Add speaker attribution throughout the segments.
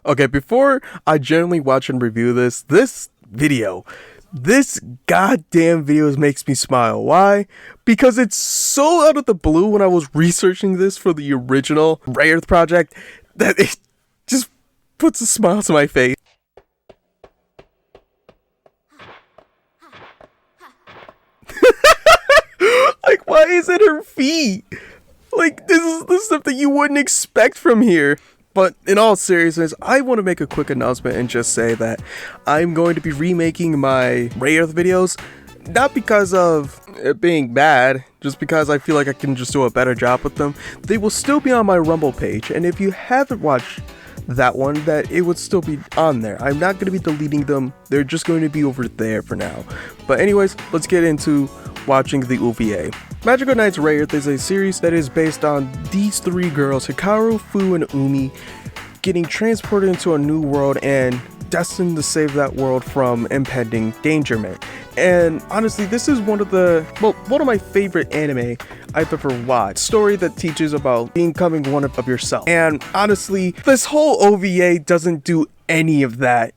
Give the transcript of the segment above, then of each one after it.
Speaker 1: Okay, before I generally watch and review this goddamn video makes me smile. Why? Because it's so out of the blue when I was researching this for the original Rayearth project that it just puts a smile to my face. Like, why is it her feet? Like, this is the stuff that you wouldn't expect from here. But in all seriousness, I want to make a quick announcement and just say that I'm going to be remaking my Rayearth videos, not because of it being bad, just because I feel like I can just do a better job with them. They will still be on my Rumble page, and if you haven't watched that one, that it would still be on there. I'm not going to be deleting them, they're just going to be over there for now. But anyways, let's get into watching the OVA. Magical Knights Rayearth is a series that is based on these three girls, Hikaru, Fu, and Umi, getting transported into a new world and destined to save that world from impending endangerment. And honestly, this is one of my favorite anime I've ever watched. Story that teaches about becoming one of yourself. And honestly, this whole OVA doesn't do any of that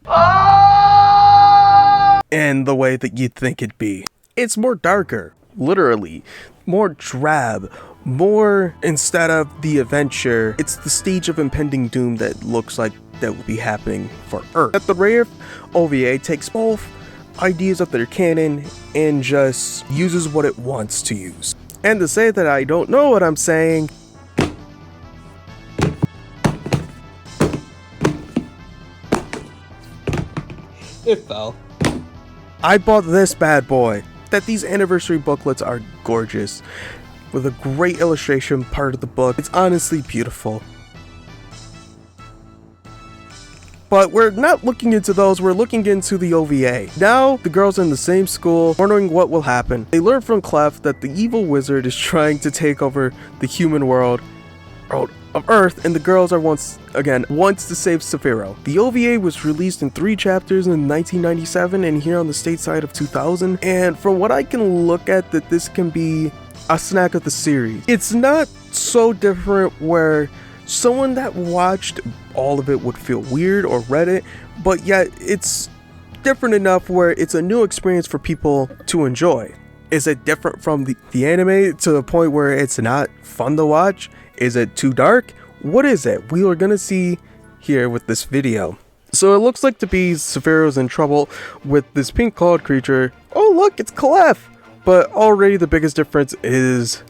Speaker 1: in the way that you'd think it'd be. It's more darker, literally, more drab, more, instead of the adventure, it's the stage of impending doom that looks like that will be happening for Earth. That the Rayearth OVA takes both ideas of their canon and just uses what it wants to use. And to say that I don't know what I'm saying,
Speaker 2: it fell.
Speaker 1: I bought this bad boy. That these anniversary booklets are gorgeous, with a great illustration part of the book. It's honestly beautiful. But we're not looking into those, we're looking into the OVA. Now, the girls are in the same school, wondering what will happen. They learn from Clef that the evil wizard is trying to take over the human world of Earth, and the girls are wants to save Sephiroth. The OVA was released in 3 chapters in 1997 and here on the stateside of 2000, and from what I can look at, that this can be a snack of the series. It's not so different where someone that watched all of it would feel weird or read it, but yet it's different enough where it's a new experience for people to enjoy. Is it different from the anime to the point where it's not fun to watch? Is it too dark? What is it? We are gonna see here with this video. So it looks like to be Sephiroth's in trouble with this pink clawed creature. Oh look, it's Clef! But already the biggest difference is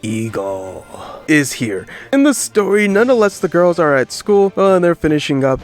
Speaker 1: Eagle is here. In the story, nonetheless, the girls are at school and they're finishing up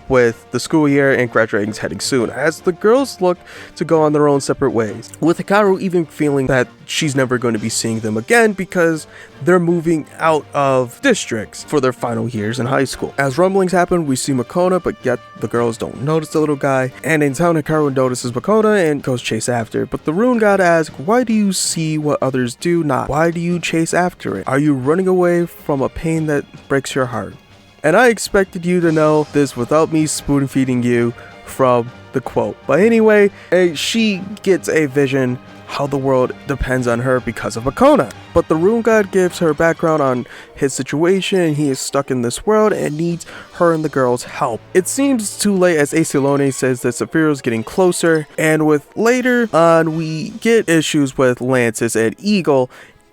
Speaker 1: with the school year and graduating's heading soon, as the girls look to go on their own separate ways, with Hikaru even feeling that she's never going to be seeing them again because they're moving out of districts for their final years in high school. As rumblings happen, we see Makona, but yet the girls don't notice the little guy, and in town Hikaru notices Makona and goes chase after, but the rune god asks, why do you see what others do not? Why do you chase after it? Are you running away from a pain that breaks your heart? And I expected you to know this without me spoon feeding you from the quote. But anyway, she gets a vision how the world depends on her because of Makona. But the rune god gives her background on his situation. He is stuck in this world and needs her and the girls' help. It seems too late as Acelone says that Sephiroth's getting closer. And with later on, we get issues with Lantis and Eagle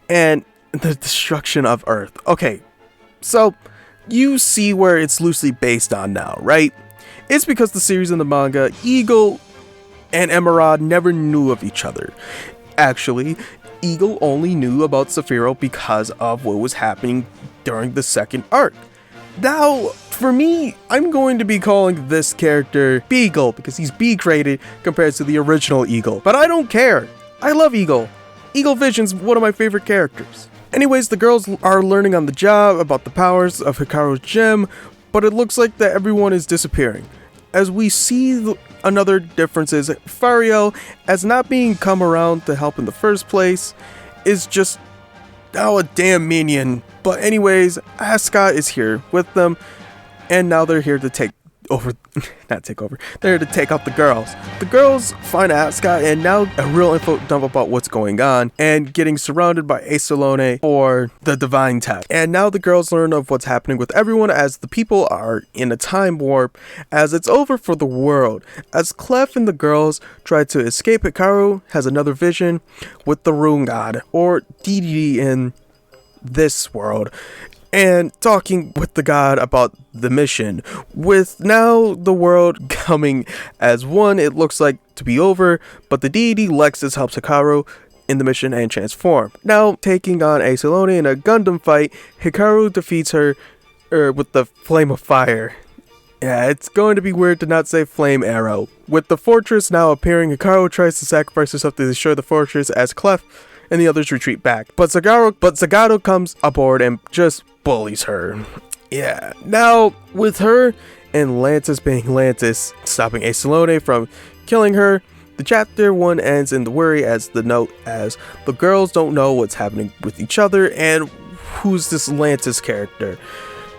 Speaker 1: and the destruction of Earth. Okay, so you see where it's loosely based on now, right? It's because the series in the manga, Eagle and Emerald never knew of each other. Actually, Eagle only knew about Sephiroth because of what was happening during the second arc. Now, for me, I'm going to be calling this character Beagle because he's B-graded compared to the original Eagle. But I don't care. I love Eagle. Eagle Vision's one of my favorite characters. Anyways, the girls are learning on the job about the powers of Hikaru's gem, but it looks like that everyone is disappearing. As we see another difference is Fario, as not being come around to help in the first place, is just now a damn minion. But anyways, Ascot is here with them, and now they're here to take they're here to take out the girls. The girls find Asuka, and now a real info dump about what's going on, and getting surrounded by Aesolone for the divine tech. And now the girls learn of what's happening with everyone, as the people are in a time warp, as it's over for the world. As Clef and the girls try to escape, Hikaru has another vision with the Rune God, or deity in this world, and talking with the god about the mission. With now the world coming as one, it looks like to be over, but the deity Lexus helps Hikaru in the mission and transform. Now taking on Aesolone in a Gundam fight, Hikaru defeats her with the flame of fire. Yeah, it's going to be weird to not say flame arrow. With the fortress now appearing, Hikaru tries to sacrifice herself to destroy the fortress as Clef and the others retreat back. But Zagato comes aboard and just bullies her. Yeah, now with her and Lantis being Lantis, stopping Aesolone from killing her, the chapter 1 ends in the worry as the note as the girls don't know what's happening with each other and who's this Lantis character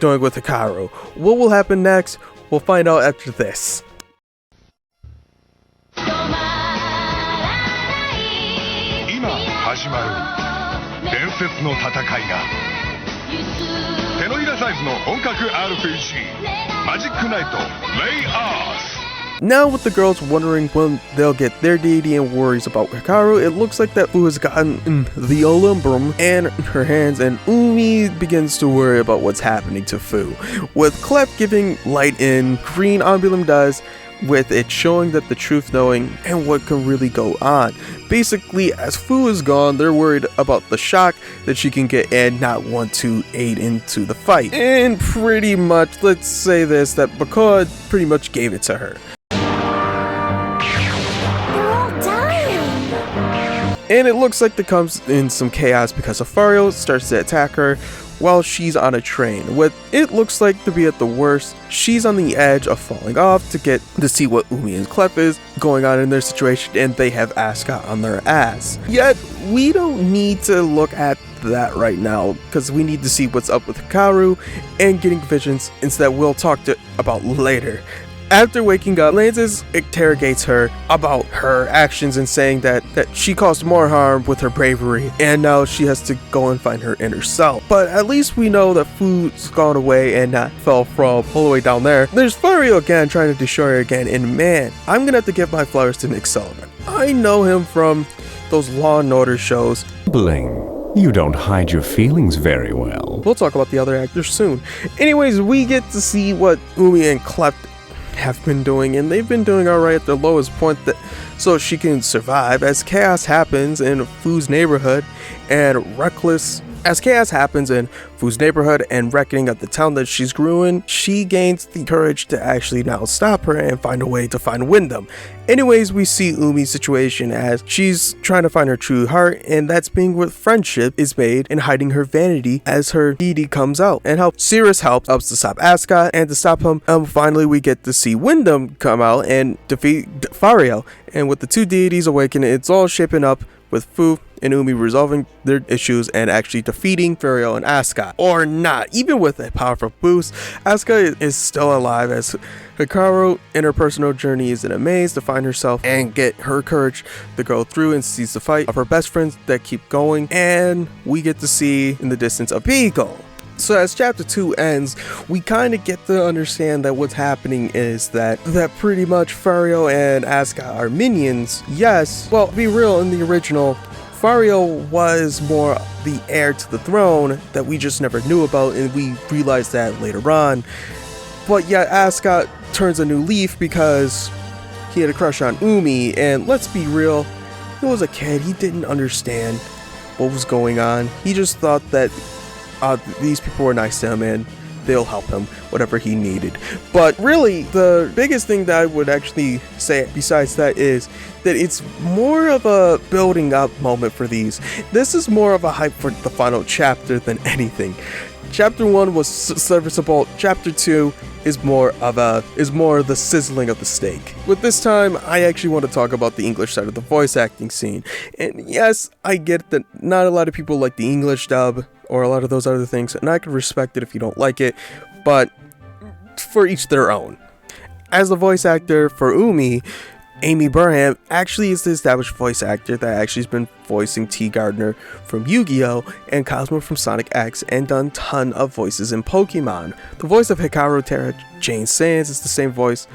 Speaker 1: doing with Hikaru. What will happen next? We'll find out after this.
Speaker 3: 始まる伝説の戦いが手のひらサイズの本格 RPG マジックナイト Rayearth.
Speaker 1: Now with the girls wondering when they'll get their deity and worries about Hikaru, it looks like that Fu has gotten the Olymbrum in her hands, and Umi begins to worry about what's happening to Fu. With Clef giving light in, Green Ambulum does, with it showing that the truth knowing and what can really go on. Basically, as Fu is gone, they're worried about the shock that she can get and not want to aid into the fight. And pretty much, let's say this, that Bakod pretty much gave it to her. And it looks like there comes in some chaos because Afario starts to attack her while she's on a train. What it looks like to be at the worst, she's on the edge of falling off to see what Umi and Clef is going on in their situation, and they have Asuka on their ass. Yet, we don't need to look at that right now, because we need to see what's up with Hikaru and getting visions, instead we'll talk about later. After waking up, Lantis interrogates her about her actions and saying that she caused more harm with her bravery, and now she has to go and find her inner self. But at least we know that Fu's gone away and not fell from all the way down there. There's Fario again trying to destroy her again, and man, I'm gonna have to give my flowers to Nick Sullivan. I know him from those Law and Order shows.
Speaker 4: Bling. You don't hide your feelings very well.
Speaker 1: We'll talk about the other actors soon. Anyways, we get to see what Umi and Clef have been doing, and they've been doing alright at their lowest point, so she can survive as chaos happens in Fu's neighborhood and reckoning of the town that she's grew in. She gains the courage to actually now stop her and find a way to find Wyndham. Anyways, we see Umi's situation as she's trying to find her true heart, and that's being what friendship is made in hiding her vanity as her deity comes out, and Cirrus helps to stop Asuka, and to stop him, finally we get to see Wyndham come out and defeat Fario. And with the two deities awakening, it's all shaping up with Fu and Umi resolving their issues and actually defeating Fario and Asuka. Or not. Even with a powerful boost, Asuka is still alive as Hikaru in her personal journey is in a maze to find herself and get her courage to go through and seize the fight of her best friends that keep going. And we get to see in the distance a beagle. So as chapter 2 ends, we kind of get to understand that what's happening is that pretty much Fario and Asuka are minions. Yes, well, be real, in the original, Fario was more the heir to the throne that we just never knew about, and we realized that later on. But yet Asuka turns a new leaf because he had a crush on Umi, and let's be real, he was a kid, he didn't understand what was going on. He just thought that these people were nice to him and they'll help him whatever he needed. But really, the biggest thing that I would actually say besides that is that it's more of a building up moment for these. This is more of a hype for the final chapter than anything. Chapter 1 was serviceable. Chapter 2 is more the sizzling of the steak. With this time, I actually want to talk about the English side of the voice acting scene. And yes, I get that not a lot of people like the English dub or a lot of those other things, and I can respect it if you don't like it, but for each their own. as the voice actor for Umi, Amy Burnham actually is the established voice actor that actually has been voicing T. Gardner from Yu-Gi-Oh! And Cosmo from Sonic X and done ton of voices in Pokemon. The voice of Hikaru Terra Jane Sands is the same voice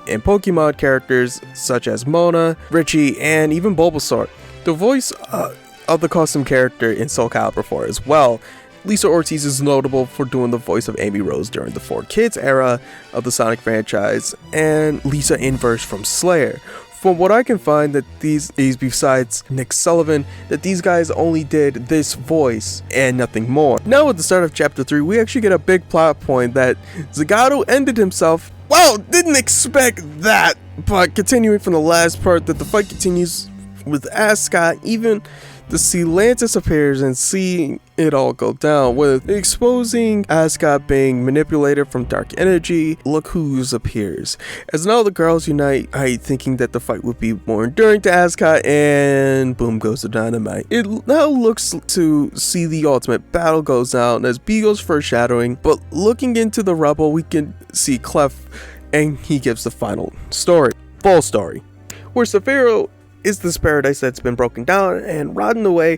Speaker 1: in Pokemon characters such as Mona, Richie, and even Bulbasaur. The voice of the custom character in Soul Calibur 4 as well. Lisa Ortiz is notable for doing the voice of Amy Rose during the 4Kids era of the Sonic franchise, and Lisa Inverse from Slayer. From what I can find, that these besides Nick Sullivan, that these guys only did this voice and nothing more. Now at the start of chapter 3, we actually get a big plot point that Zagato ended himself. Well, didn't expect that, but continuing from the last part, that the fight continues with Ascot, even to see Lantis appears and seeing it all go down, with exposing Ascot being manipulated from dark energy. Look who's appears. As now the girls unite, thinking that the fight would be more enduring to Ascot, and boom goes the dynamite. It now looks to see the ultimate battle goes down as Beagle's foreshadowing, but looking into the rubble we can see Clef, and he gives the final story, full story, where Saphiro is this paradise that's been broken down and rotting away,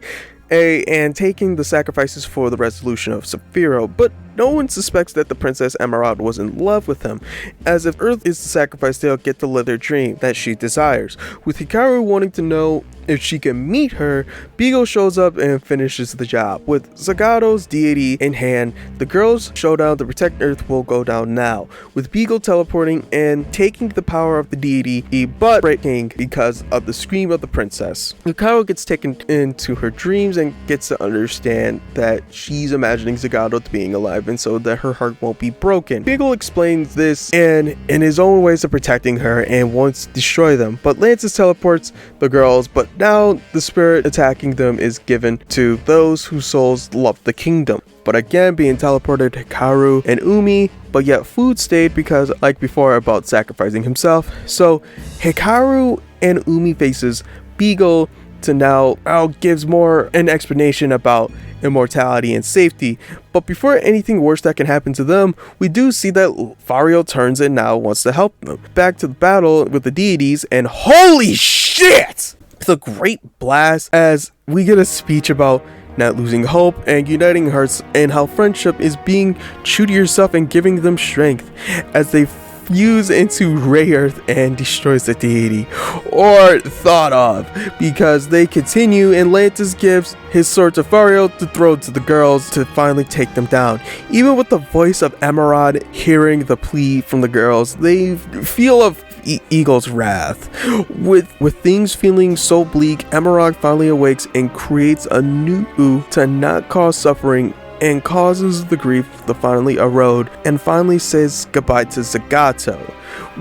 Speaker 1: and taking the sacrifices for the resolution of Saphiro, but no one suspects that the Princess Emerald was in love with him, as if Earth is the sacrifice they'll get to live their dream that she desires. With Hikaru wanting to know if she can meet her, Beagle shows up and finishes the job. With Zagato's deity in hand, the girls' showdown to protect Earth will go down now, with Beagle teleporting and taking the power of the deity, but breaking because of the scream of the princess. Hikaru gets taken into her dreams and gets to understand that she's imagining Zagato to being alive, and so that her heart won't be broken. Beagle explains this and in his own ways of protecting her and wants to destroy them, but Lantis teleports the girls, but now the spirit attacking them is given to those whose souls love the kingdom. But again, being teleported Hikaru and Umi, but yet Food stayed because, like before, about sacrificing himself. So Hikaru and Umi faces Beagle to now gives more an explanation about immortality and safety. But before anything worse that can happen to them, we do see that Fario turns and now wants to help them. Back to the battle with the deities, and holy shit! It's a great blast as we get a speech about not losing hope and uniting hearts, and how friendship is being true to yourself and giving them strength as they fuse into Rayearth and destroys the deity, or thought of, because they continue, and Lantis gives his sword to Fario to throw to the girls to finally take them down. Even with the voice of Emerald hearing the plea from the girls, they feel of Eagle's wrath. With things feeling so bleak, Emerald finally awakes and creates a new to not cause suffering, and causes the grief to finally erode, and finally says goodbye to Zagato.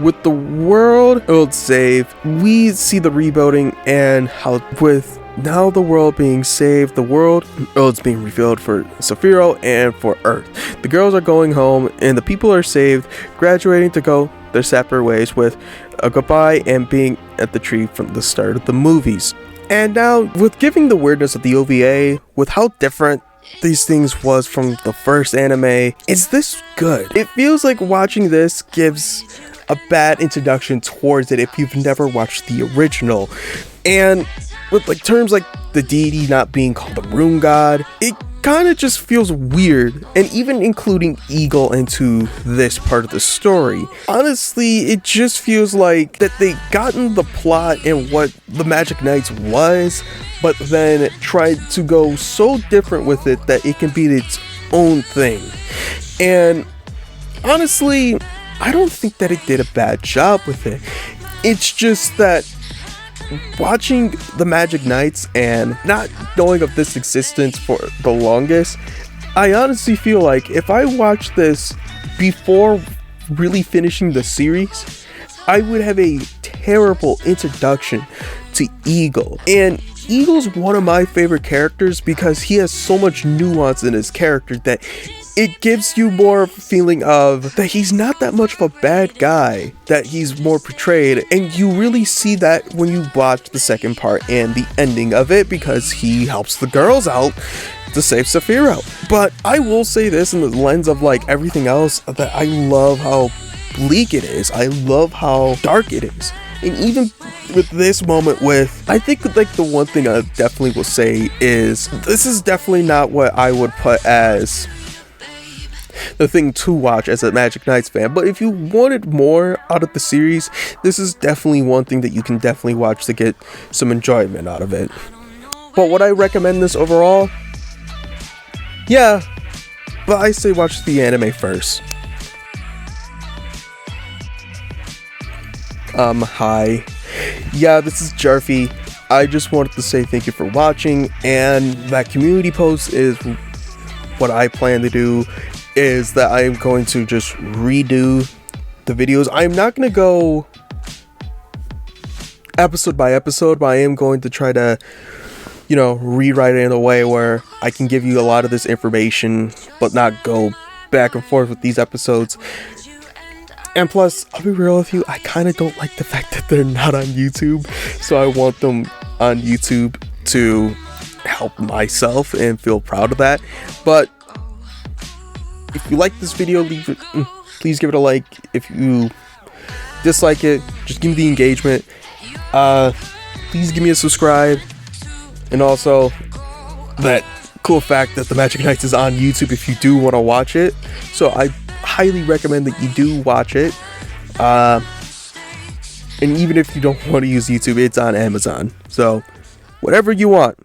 Speaker 1: With the world saved, we see the rebuilding, and how with now the world being saved, the world's being revealed for Saphiro and for Earth. The girls are going home, and the people are saved, graduating to go their separate ways with a goodbye and being at the tree from the start of the movies. And now, with giving the weirdness of the OVA, with how different these things was from the first anime, is this good? It feels like watching this gives a bad introduction towards it if you've never watched the original. And with like terms like the deity not being called the Rune God, it kind of just feels weird, and even including Eagle into this part of the story, honestly, it just feels like that they gotten the plot and what the Magic Knights was, but then tried to go so different with it that it can be its own thing. And honestly, I don't think that it did a bad job with it. It's just that watching the Magic Knights and not knowing of this existence for the longest, I honestly feel like if I watched this before really finishing the series, I would have a terrible introduction to Eagle. And Eagle's one of my favorite characters because he has so much nuance in his character that it gives you more feeling of that he's not that much of a bad guy, that he's more portrayed, and you really see that when you watch the second part and the ending of it, because he helps the girls out to save Saphiro. But I will say this in the lens of like everything else, that I love how bleak it is. I love how dark it is. And even with this moment I think like the one thing I definitely will say is this is definitely not what I would put as the thing to watch as a Magic Knights fan, but if you wanted more out of the series, this is definitely one thing that you can definitely watch to get some enjoyment out of it. But would I recommend this overall? Yeah, but I say watch the anime first. Hi. Yeah, this is Jarfy. I just wanted to say thank you for watching, and that community post is what I plan to do, is that I am going to just redo the videos. I'm not going to go episode by episode, but I am going to try to, rewrite it in a way where I can give you a lot of this information, but not go back and forth with these episodes. And plus, I'll be real with you, I kind of don't like the fact that they're not on YouTube, so I want them on YouTube to help myself and feel proud of that. But if you like this video, please give it a like. If you dislike it, just give me the engagement. Please give me a subscribe. And also, that cool fact that the Magic Knights is on YouTube if you do want to watch it. So I highly recommend that you do watch it. And even if you don't want to use YouTube, it's on Amazon. So whatever you want.